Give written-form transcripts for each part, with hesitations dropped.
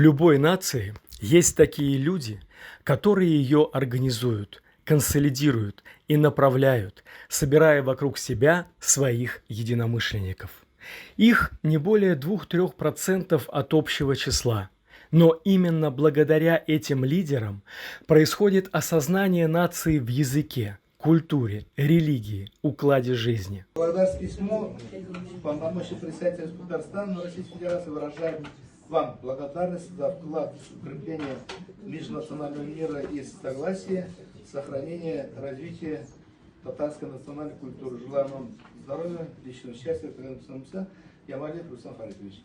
любой нации есть такие люди, которые ее организуют, консолидируют и направляют, собирая вокруг себя своих единомышленников. Их не более 2–3% от общего числа. Но именно благодаря этим лидерам происходит осознание нации в языке, культуре, религии, укладе жизни. Благодарственное письмо полномочий представителя Татарстана Российской Федерации выражаем вам благодарность за вклад в укрепление межнационального мира и согласия, сохранение, развитие татарской национальной культуры. Желаю вам здоровья, личного счастья, Ямалиев Рустам Харитович.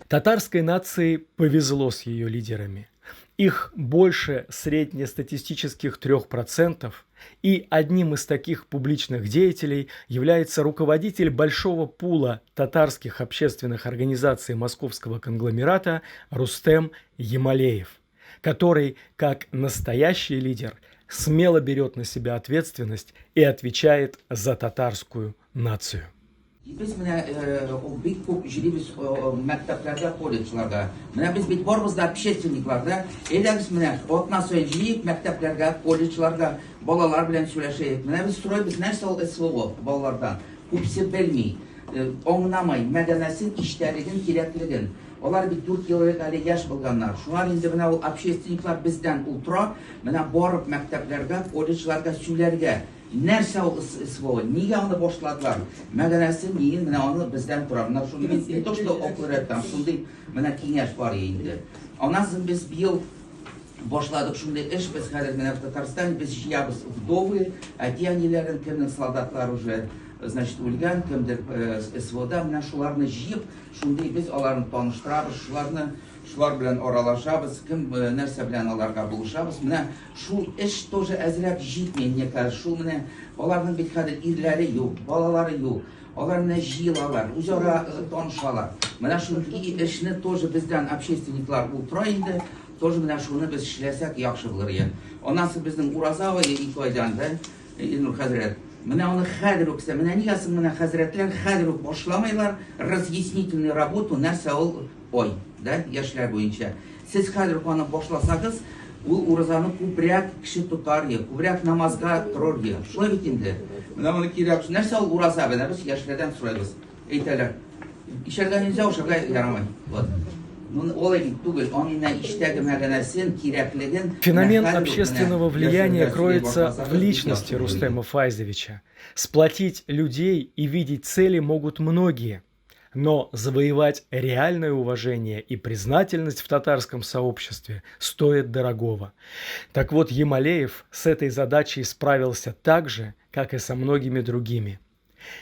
Татарской нации повезло с ее лидерами. Их больше среднестатистических 3%, и одним из таких публичных деятелей является руководитель большого пула татарских общественных организаций московского конгломерата Рустем Ямалеев, который, как настоящий лидер, смело берет на себя ответственность и отвечает за татарскую нацию. Biz bit ko'p ishlaymiz maktablarda, kollejlarda. Biz bit borbizda общественникларда, elamiz otnasoy jiyik maktablarga, kollejlarda bolalar bilan so'rashaylik. Biz so'raymiz narsa ol SVO bolalardan. Ko'psi bilmay, anlamay, madanasin, ishlarligin, kerakligin. Onlar bir 4 yıllık hali yaş bulganlar. Şular indi bu общественниклар bizden ultra, borib maktablarga, kollejlarda so'rlarga. Нәрсе ул СВО? Нигә аны башладылар? Мәгънәсе ни? Менә аны бездән тора. Менә шуны мин не то что окыраттым, шундый менә киңәш бар инде. Аннан соң без быел башладык шундый эш, без хәзер менә в Татарстан без җыябыз вдовы, әти-әниләрен, кемнең солдатлар уже, значит, үлгән, кемдер СВОда, менә шуларны җыеп, шундый без аларны таныштырабыз, шулар белән аралашабыз, кем нәрсә белән аларга булышабыз. Менә шул эш тоже әзрәк җитми, мне кажется. Шул менә аларның бит хәзер ирләре юк, балалары юк. Алар менә җыелалар, үзара танышалар. Менә шул эшне тоже бездән общественниклар ултыра инде. Тоже менә шуны без эшләсәк яхшы булыр иде. Аннан соң безнең Уразава 2 айдан да Илнур хәзрәт. Менә аны хәзер үк, менә нигә соң менә хәзрәтләр хәзер үк башламайлар разъяснительную работу нәрсә ул ой, да, яшьләр буенча. Сез хәзер үк аны башласагыз, ул уразаны күбрәк кеше тотар иде, күбрәк намазга торыр иде. Шулай бит инде. Менә моны кирәк. Нәрсә ул ураза белән без яшьләрдән сорыйбыз. Әйтәләр. Ишәргә нельзя, ушарга ярамый. Вот. Феномен общественного влияния кроется в личности Рустема Файзовича. Сплотить людей и видеть цели могут многие, но завоевать реальное уважение и признательность в татарском сообществе стоит дорогого. Так вот, Ямалеев с этой задачей справился так же, как и со многими другими.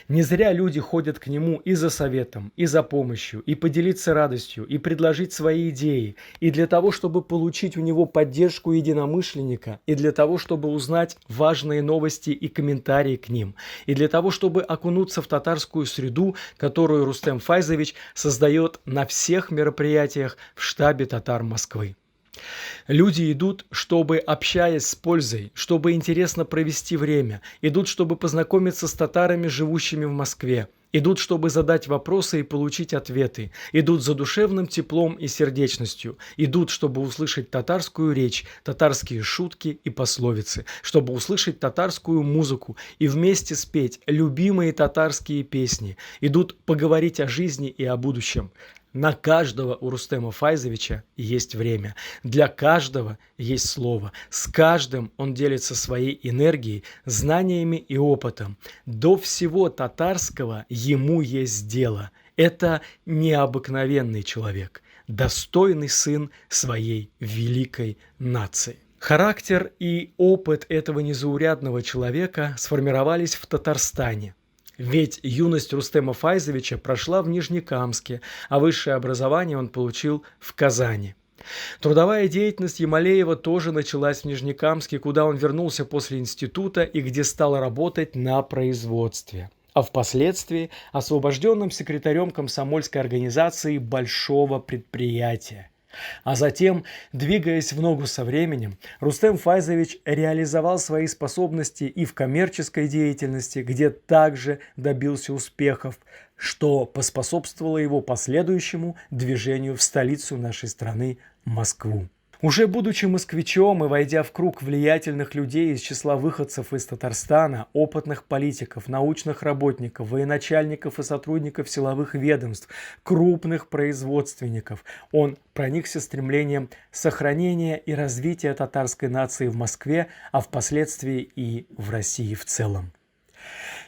Не зря люди ходят к нему и за советом, и за помощью, и поделиться радостью, и предложить свои идеи, и для того, чтобы получить у него поддержку единомышленника, и для того, чтобы узнать важные новости и комментарии к ним, и для того, чтобы окунуться в татарскую среду, которую Рустем Файзович создает на всех мероприятиях в штабе татар Москвы. Люди идут, чтобы, общаясь с пользой, чтобы интересно провести время, идут, чтобы познакомиться с татарами, живущими в Москве, идут, чтобы задать вопросы и получить ответы, идут за душевным теплом и сердечностью, идут, чтобы услышать татарскую речь, татарские шутки и пословицы, чтобы услышать татарскую музыку и вместе спеть любимые татарские песни, идут поговорить о жизни и о будущем. На каждого у Рустема Файзовича есть время, для каждого есть слово, с каждым он делится своей энергией, знаниями и опытом. До всего татарского ему есть дело. Это необыкновенный человек, достойный сын своей великой нации. Характер и опыт этого незаурядного человека сформировались в Татарстане. Ведь юность Рустема Файзовича прошла в Нижнекамске, а высшее образование он получил в Казани. Трудовая деятельность Ямалеева тоже началась в Нижнекамске, куда он вернулся после института и где стал работать на производстве, а впоследствии освобожденным секретарем комсомольской организации большого предприятия. А затем, двигаясь в ногу со временем, Рустем Файзович реализовал свои способности и в коммерческой деятельности, где также добился успехов, что поспособствовало его последующему движению в столицу нашей страны, Москву. Уже будучи москвичом и войдя в круг влиятельных людей из числа выходцев из Татарстана, опытных политиков, научных работников, военачальников и сотрудников силовых ведомств, крупных производственников, он проникся стремлением сохранения и развития татарской нации в Москве, а впоследствии и в России в целом.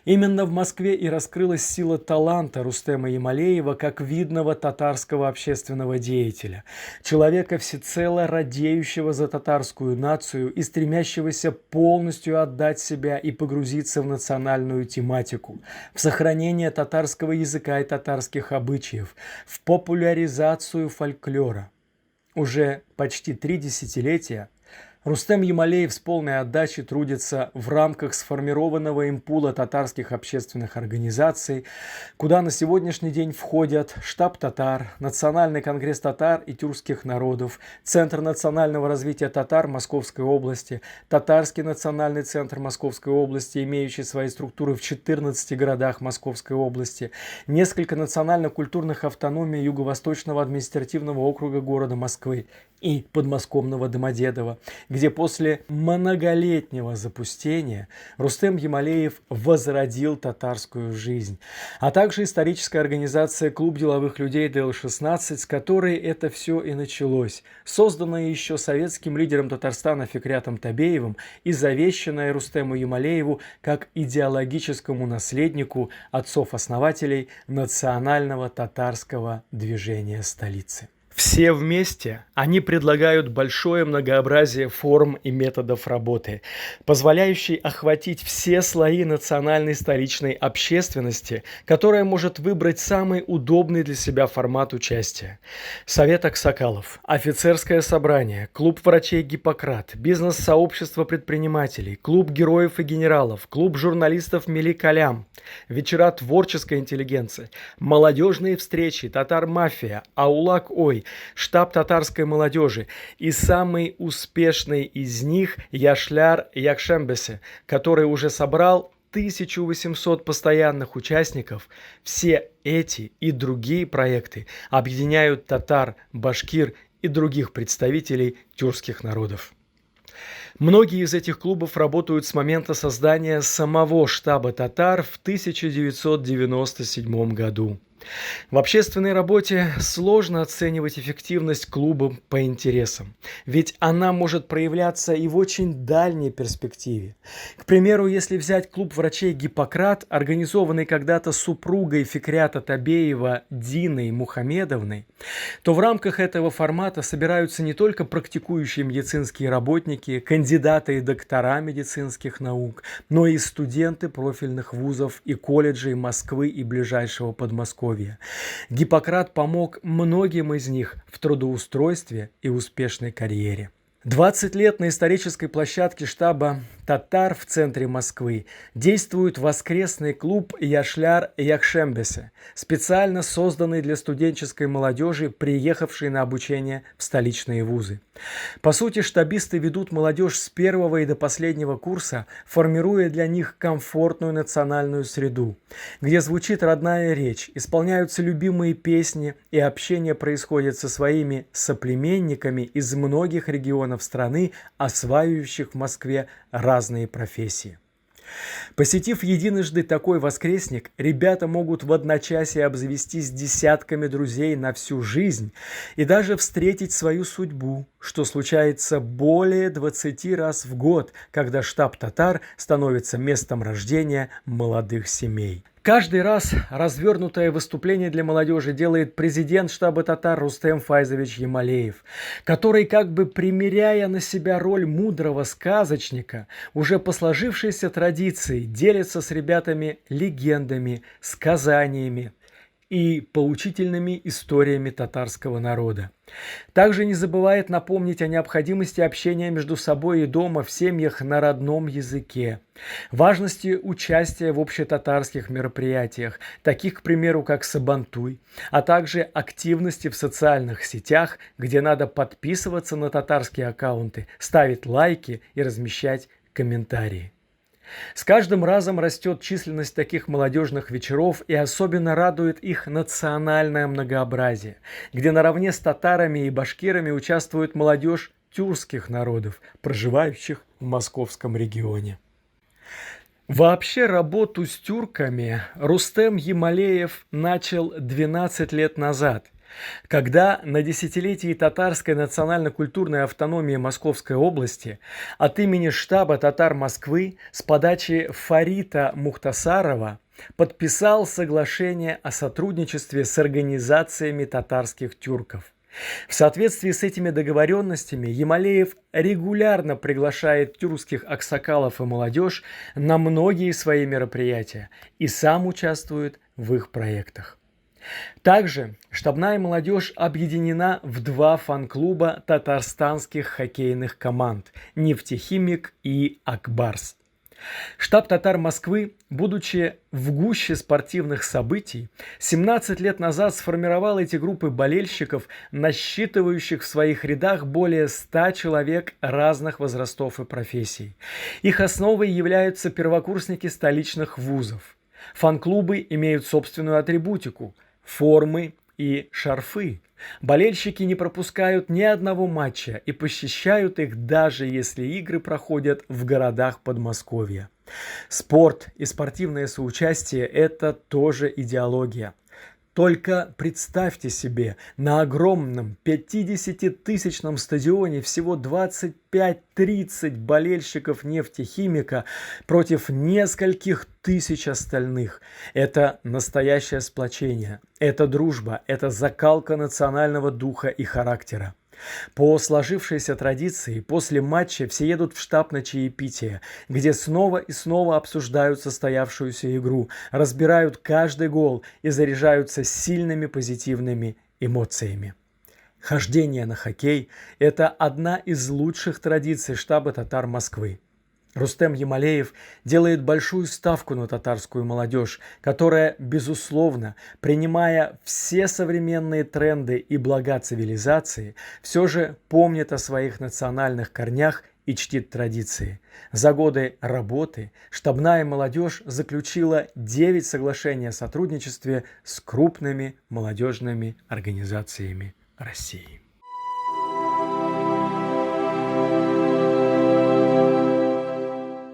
Именно в Москве и раскрылась сила таланта Рустема Ямалеева как видного татарского общественного деятеля, человека, всецело радеющего за татарскую нацию и стремящегося полностью отдать себя и погрузиться в национальную тематику, в сохранение татарского языка и татарских обычаев, в популяризацию фольклора. Уже почти 3 десятилетия Рустем Ямалеев с полной отдачей трудится в рамках сформированного им пула татарских общественных организаций, куда на сегодняшний день входят Штаб татар, Национальный конгресс татар и тюркских народов, Центр национального развития татар Московской области, Татарский национальный центр Московской области, имеющий свои структуры в 14 городах Московской области, несколько национально-культурных автономий Юго-Восточного административного округа города Москвы и подмосковного Домодедово, где после многолетнего запустения Рустем Ямалеев возродил татарскую жизнь, а также историческая организация «Клуб деловых людей ДЛ-16», с которой это все и началось, созданная еще советским лидером Татарстана Фикрятом Табеевым и завещанная Рустему Ямалееву как идеологическому наследнику отцов-основателей национального татарского движения столицы. Все вместе они предлагают большое многообразие форм и методов работы, позволяющие охватить все слои национальной столичной общественности, которая может выбрать самый удобный для себя формат участия. Совет аксакалов, офицерское собрание, клуб врачей Гиппократ, бизнес-сообщество предпринимателей, клуб героев и генералов, клуб журналистов Мели Калям, вечера творческой интеллигенции, молодежные встречи, татар-мафия, аулак-ой, штаб татарской молодежи и самый успешный из них Яшляр Якшембесе, который уже собрал 1800 постоянных участников. Все эти и другие проекты объединяют татар, башкир и других представителей тюркских народов. Многие из этих клубов работают с момента создания самого штаба татар в 1997 году. В общественной работе сложно оценивать эффективность клуба по интересам, ведь она может проявляться и в очень дальней перспективе. К примеру, если взять клуб врачей «Гиппократ», организованный когда-то супругой Фикрята Табеева Диной Мухамедовной, то в рамках этого формата собираются не только практикующие медицинские работники, кандидаты и доктора медицинских наук, но и студенты профильных вузов и колледжей Москвы и ближайшего Подмосковья. Гиппократ помог многим из них в трудоустройстве и успешной карьере. 20 лет на исторической площадке штаба татар в центре Москвы действует воскресный клуб Яшляр Якшембесе, специально созданный для студенческой молодежи, приехавшей на обучение в столичные вузы. По сути, штабисты ведут молодежь с первого и до последнего курса, формируя для них комфортную национальную среду, где звучит родная речь, исполняются любимые песни и общение происходит со своими соплеменниками из многих регионов страны, осваивающих в Москве разные профессии. Посетив единожды такой воскресник, ребята могут в одночасье обзавестись десятками друзей на всю жизнь и даже встретить свою судьбу, что случается более 20 раз в год, когда штаб татар становится местом рождения молодых семей. Каждый раз развернутое выступление для молодежи делает президент штаба татар Рустем Файзович Ямалеев, который, как бы примеряя на себя роль мудрого сказочника, уже по сложившейся традиции делится с ребятами легендами, сказаниями и поучительными историями татарского народа. Также не забывает напомнить о необходимости общения между собой и дома в семьях на родном языке, важности участия в общетатарских мероприятиях, таких, к примеру, как Сабантуй, а также активности в социальных сетях, где надо подписываться на татарские аккаунты, ставить лайки и размещать комментарии. С каждым разом растет численность таких молодежных вечеров, и особенно радует их национальное многообразие, где наравне с татарами и башкирами участвует молодежь тюркских народов, проживающих в московском регионе. Вообще работу с тюрками Рустем Емалеев начал 12 лет назад, когда на десятилетии татарской национально-культурной автономии Московской области от имени штаба татар Москвы с подачи Фарита Мухтасарова подписал соглашение о сотрудничестве с организациями татарских тюрков. В соответствии с этими договоренностями Емалеев регулярно приглашает тюркских аксакалов и молодежь на многие свои мероприятия и сам участвует в их проектах. Также штабная молодежь объединена в 2 фан-клуба татарстанских хоккейных команд «Нефтехимик» и «Акбарс». Штаб татар Москвы, будучи в гуще спортивных событий, 17 лет назад сформировал эти группы болельщиков, насчитывающих в своих рядах более 100 человек разных возрастов и профессий. Их основой являются первокурсники столичных вузов. Фан-клубы имеют собственную атрибутику – формы и шарфы. Болельщики не пропускают ни одного матча и посещают их, даже если игры проходят в городах Подмосковья. Спорт и спортивное соучастие – это тоже идеология. Только представьте себе, на огромном 50-тысячном стадионе всего 25-30 болельщиков нефтехимика против нескольких тысяч остальных. Это настоящее сплочение, это дружба, это закалка национального духа и характера. По сложившейся традиции, после матча все едут в штаб на чаепитие, где снова и снова обсуждают состоявшуюся игру, разбирают каждый гол и заряжаются сильными позитивными эмоциями. Хождение на хоккей – это одна из лучших традиций штаба татар Москвы. Рустем Емалеев делает большую ставку на татарскую молодежь, которая, безусловно, принимая все современные тренды и блага цивилизации, все же помнит о своих национальных корнях и чтит традиции. За годы работы штабная молодежь заключила 9 соглашений о сотрудничестве с крупными молодежными организациями России.